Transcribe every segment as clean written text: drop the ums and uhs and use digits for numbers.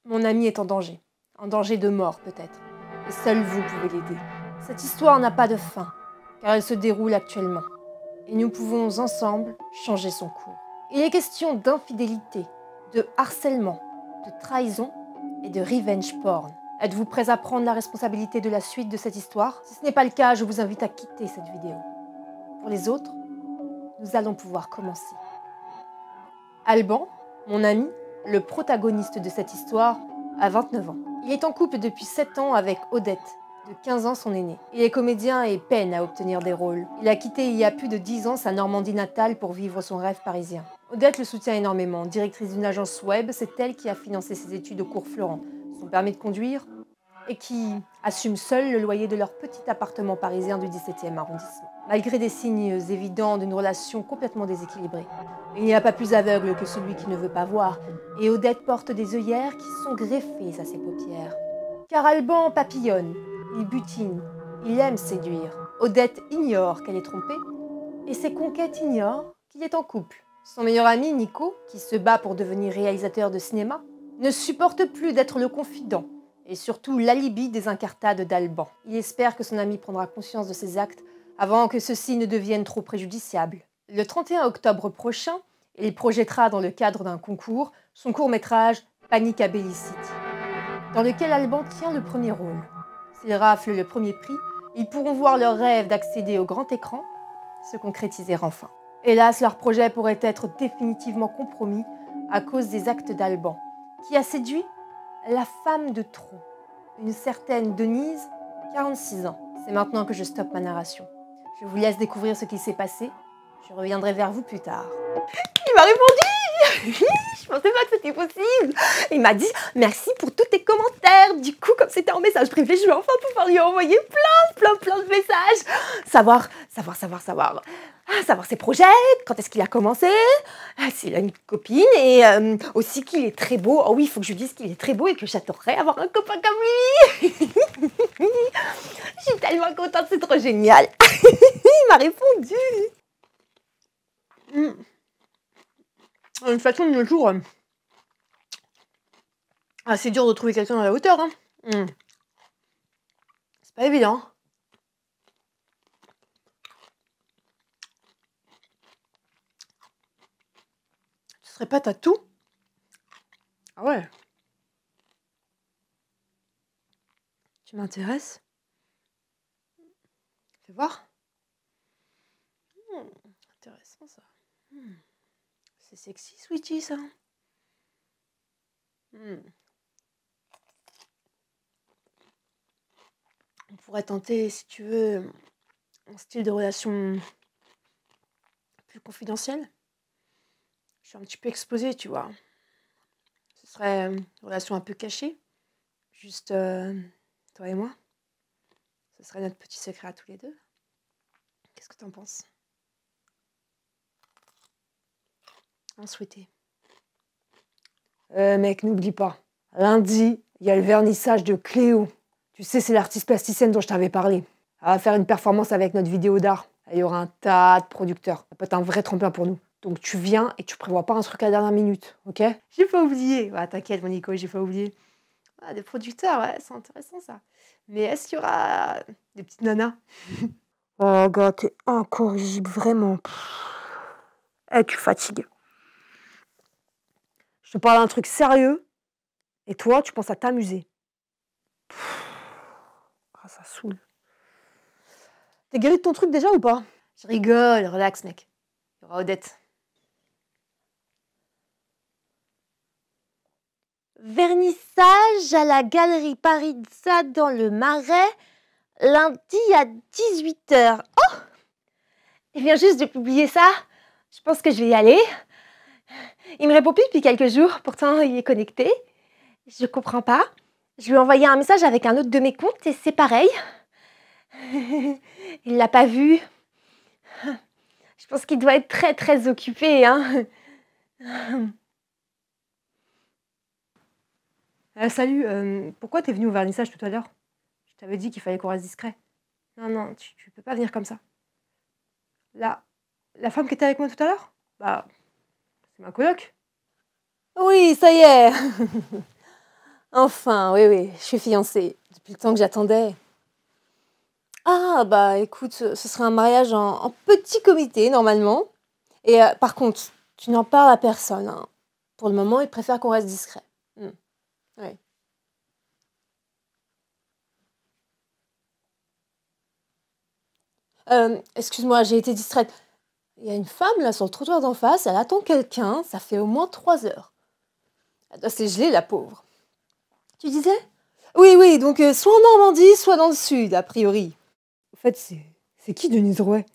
Mon ami est en danger de mort peut-être, et seul vous pouvez l'aider. Cette histoire n'a pas de fin, car elle se déroule actuellement, et nous pouvons ensemble changer son cours. Il est question d'infidélité, de harcèlement, de trahison et de revenge porn. Êtes-vous prêts à prendre la responsabilité de la suite de cette histoire? Si ce n'est pas le cas, je vous invite à quitter cette vidéo. Pour les autres, nous allons pouvoir commencer. Alban, mon ami, le protagoniste de cette histoire, a 29 ans. Il est en couple depuis 7 ans avec Odette, de 15 ans son aînée. Il est comédien et peine à obtenir des rôles. Il a quitté il y a plus de 10 ans sa Normandie natale pour vivre son rêve parisien. Odette le soutient énormément. Directrice d'une agence web, c'est elle qui a financé ses études au cours Florent, son permis de conduire, et qui assume seule le loyer de leur petit appartement parisien du 17e arrondissement. Malgré des signes évidents d'une relation complètement déséquilibrée. Il n'y a pas plus aveugle que celui qui ne veut pas voir, et Odette porte des œillères qui sont greffées à ses paupières. Car Alban papillonne, il butine, il aime séduire. Odette ignore qu'elle est trompée, et ses conquêtes ignorent qu'il est en couple. Son meilleur ami, Nico, qui se bat pour devenir réalisateur de cinéma, ne supporte plus d'être le confident, et surtout l'alibi des incartades d'Alban. Il espère que son ami prendra conscience de ses actes avant que ceux-ci ne deviennent trop préjudiciables. Le 31 octobre prochain, il projettera dans le cadre d'un concours son court-métrage Panique à Belly City, dans lequel Alban tient le premier rôle. S'ils raflent le premier prix, ils pourront voir leur rêve d'accéder au grand écran se concrétiser enfin. Hélas, leur projet pourrait être définitivement compromis à cause des actes d'Alban, qui a séduit la femme de trop, une certaine Denise, 46 ans. C'est maintenant que je stoppe ma narration. Je vous laisse découvrir ce qui s'est passé. Je reviendrai vers vous plus tard. Il m'a répondu. Je pensais pas que c'était possible. Il m'a dit merci pour tous tes commentaires. Du coup, comme c'était en message privé, je vais enfin pouvoir lui envoyer plein de messages. Savoir ses projets, quand est-ce qu'il a commencé, s'il a une copine et aussi qu'il est très beau. Oh oui, il faut que je lui dise qu'il est très beau et que j'adorerais avoir un copain comme lui. Je suis tellement contente, c'est trop génial. Il m'a répondu. De toute façon, de nos jours, c'est dur de trouver quelqu'un à la hauteur. Hein. C'est pas évident. Tu serais prête à tout? Ah ouais. Tu m'intéresses? Fais voir. Intéressant ça. C'est sexy, sweetie, ça. On pourrait tenter, si tu veux, un style de relation plus confidentiel. Je suis un petit peu exposée, tu vois. Ce serait une relation un peu cachée. Juste toi et moi. Ce serait notre petit secret à tous les deux. Qu'est-ce que t'en penses? Un souhaité. Mec, n'oublie pas. Lundi, il y a le vernissage de Cléo. Tu sais, c'est l'artiste plasticienne dont je t'avais parlé. Elle va faire une performance avec notre vidéo d'art. Il y aura un tas de producteurs. Ça peut être un vrai tremplin pour nous. Donc tu viens et tu prévois pas un truc à la dernière minute, ok? J'ai pas oublié. Ouais, t'inquiète, mon Nico, j'ai pas oublié. Ah, des producteurs, ouais, c'est intéressant ça. Mais est-ce qu'il y aura des petites nanas? Oh, gars, t'es incorrigible, vraiment. Tu fatigues. Je te parle d'un truc sérieux et toi, tu penses à t'amuser. Ah, ça saoule. T'es guéri de ton truc déjà ou pas? Je rigole, relax, mec. Il y aura Odette. Vernissage à la galerie Parizza dans le Marais, lundi à 18h. Oh! Il vient juste de publier ça. Je pense que je vais y aller. Il me répond plus depuis quelques jours, pourtant il est connecté. Je comprends pas. Je lui ai envoyé un message avec un autre de mes comptes et c'est pareil. Il l'a pas vu. Je pense qu'il doit être très occupé, hein. Salut, pourquoi t'es venu au vernissage tout à l'heure? Je t'avais dit qu'il fallait qu'on reste discret. Non, tu peux pas venir comme ça. La femme qui était avec moi tout à l'heure? Bah, c'est ma coloc. Oui, ça y est. Enfin, oui, je suis fiancée. Depuis le temps que j'attendais. Ah, bah écoute, ce serait un mariage en petit comité, normalement. Et par contre, tu n'en parles à personne, hein. Pour le moment, ils préfèrent qu'on reste discret. Ouais. Excuse-moi, j'ai été distraite. Il y a une femme là sur le trottoir d'en face, elle attend quelqu'un, ça fait au moins 3 heures. Elle doit se geler, la pauvre. Tu disais? Oui, donc soit en Normandie, soit dans le sud, a priori. En fait, c'est qui Denise Drouet?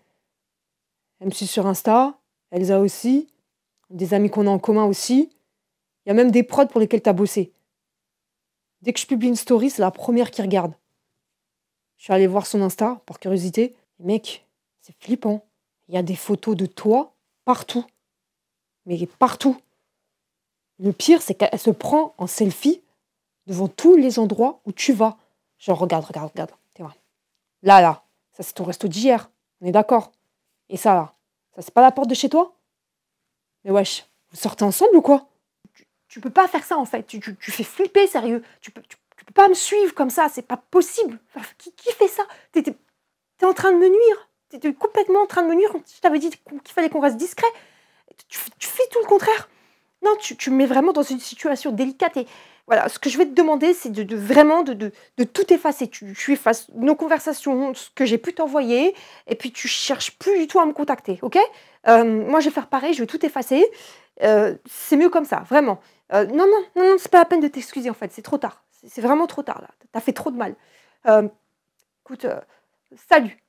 Elle me suit sur Insta, Elsa aussi, des amis qu'on a en commun aussi. Il y a même des prods pour lesquels t'as bossé. Dès que je publie une story, c'est la première qui regarde. Je suis allée voir son Insta, par curiosité. Mec, c'est flippant. Il y a des photos de toi partout. Mais partout. Le pire, c'est qu'elle se prend en selfie devant tous les endroits où tu vas. Genre, regarde. T'es voir. Là. Ça, c'est ton resto d'hier. On est d'accord. Et ça, c'est pas la porte de chez toi? Mais wesh, vous sortez ensemble ou quoi? Tu peux pas faire ça, en fait. Tu fais flipper, sérieux. Tu peux pas me suivre comme ça. C'est pas possible. Enfin, qui fait ça? T'es en train de me nuire. T'es complètement en train de me nuire. Je t'avais dit qu'il fallait qu'on reste discret. Tu fais tout le contraire. Non, tu me mets vraiment dans une situation délicate. Et voilà, ce que je vais te demander, c'est vraiment de tout effacer. Tu effaces nos conversations, ce que j'ai pu t'envoyer, et puis tu cherches plus du tout à me contacter, ok? Moi, je vais faire pareil, je vais tout effacer. C'est mieux comme ça, vraiment. Non, c'est pas la peine de t'excuser, en fait. C'est trop tard. C'est vraiment trop tard, là. T'as fait trop de mal. Écoute, salut.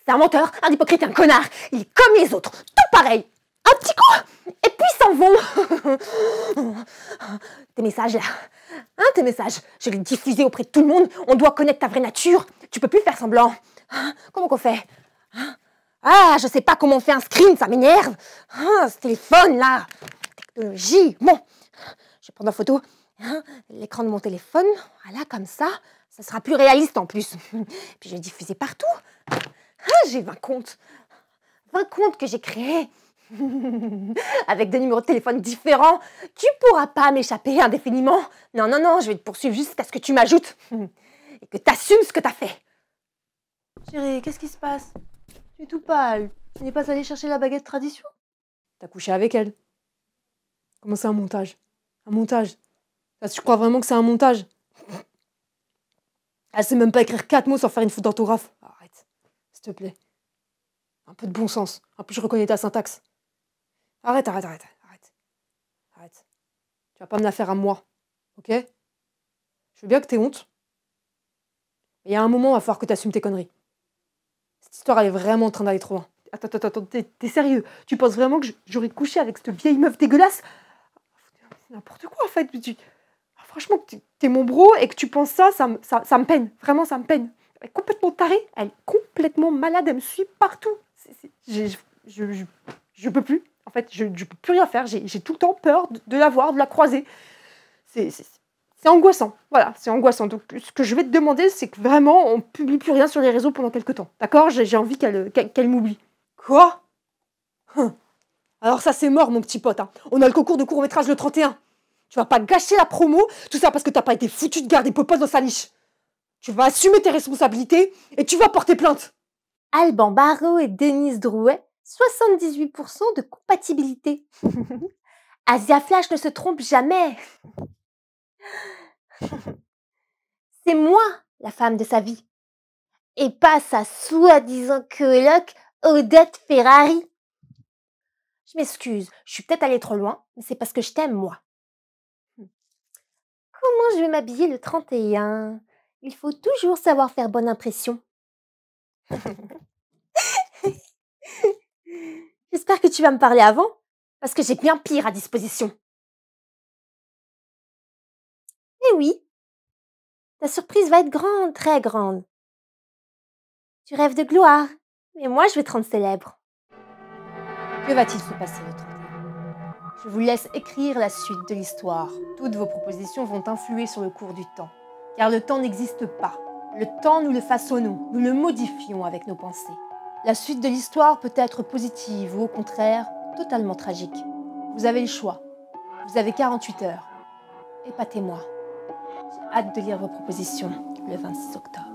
C'est un menteur, un hypocrite, un connard. Il est comme les autres, tout pareil. Un petit coup, et puis ils s'en vont. Tes messages là, hein, tes messages, je les diffusés auprès de tout le monde. On doit connaître ta vraie nature. Tu peux plus faire semblant. Comment qu'on fait? Ah, je sais pas comment on fait un screen, ça m'énerve. Ce téléphone là, technologie. Bon, je vais prendre la photo. L'écran de mon téléphone, voilà, comme ça sera plus réaliste en plus. Puis je vais diffuser partout. J'ai 20 comptes. 20 comptes que j'ai créés. Avec des numéros de téléphone différents. Tu pourras pas m'échapper indéfiniment. Non, je vais te poursuivre jusqu'à ce que tu m'ajoutes. Et que tu assumes ce que tu as fait. Chérie, qu'est-ce qui se passe? Tu es tout pâle. Tu n'es pas allée chercher la baguette tradition? T'as couché avec elle. Comment c'est un montage? Un montage? Tu crois vraiment que c'est un montage? Elle sait même pas écrire 4 mots sans faire une faute d'orthographe. Arrête, s'il te plaît. Un peu de bon sens. En plus, je reconnais ta syntaxe. Arrête. Tu vas pas me la faire à moi, ok? Je veux bien que t'aies honte. Mais il y a un moment, il va falloir que t'assumes tes conneries. Cette histoire, elle est vraiment en train d'aller trop loin. Attends, t'es sérieux? Tu penses vraiment que j'aurais couché avec cette vieille meuf dégueulasse? C'est n'importe quoi, en fait. Franchement, t'es mon bro et que tu penses ça, ça me peine. Vraiment, ça me peine. Elle est complètement tarée, elle est complètement malade, elle me suit partout. Je peux plus. En fait, je peux plus rien faire. J'ai tout le temps peur de la voir, de la croiser. C'est angoissant. Voilà, c'est angoissant. Donc, ce que je vais te demander, c'est que vraiment, on publie plus rien sur les réseaux pendant quelques temps. D'accord? J'ai envie qu'elle m'oublie. Quoi? Alors ça, c'est mort, mon petit pote. Hein. On a le concours de court-métrage le 31. Tu vas pas gâcher la promo, tout ça parce que t'as pas été foutu de garder Popos dans sa niche. Tu vas assumer tes responsabilités et tu vas porter plainte. Alban Barreau et Denise Drouet, 78% de compatibilité. Asia Flash ne se trompe jamais. C'est moi, la femme de sa vie. Et pas sa soi-disant coloc Odette Ferrari. Je m'excuse, je suis peut-être allée trop loin, mais c'est parce que je t'aime, moi. Comment je vais m'habiller le 31? Il faut toujours savoir faire bonne impression. J'espère que tu vas me parler avant, parce que j'ai bien pire à disposition. Eh oui, ta surprise va être grande, très grande. Tu rêves de gloire, mais moi je vais te rendre célèbre. Que va-t-il se passer le 31? Je vous laisse écrire la suite de l'histoire. Toutes vos propositions vont influer sur le cours du temps, car le temps n'existe pas. Le temps, nous le façonnons, nous le modifions avec nos pensées. La suite de l'histoire peut être positive ou au contraire, totalement tragique. Vous avez le choix. Vous avez 48 heures. Épatez-moi. J'ai hâte de lire vos propositions le 26 octobre.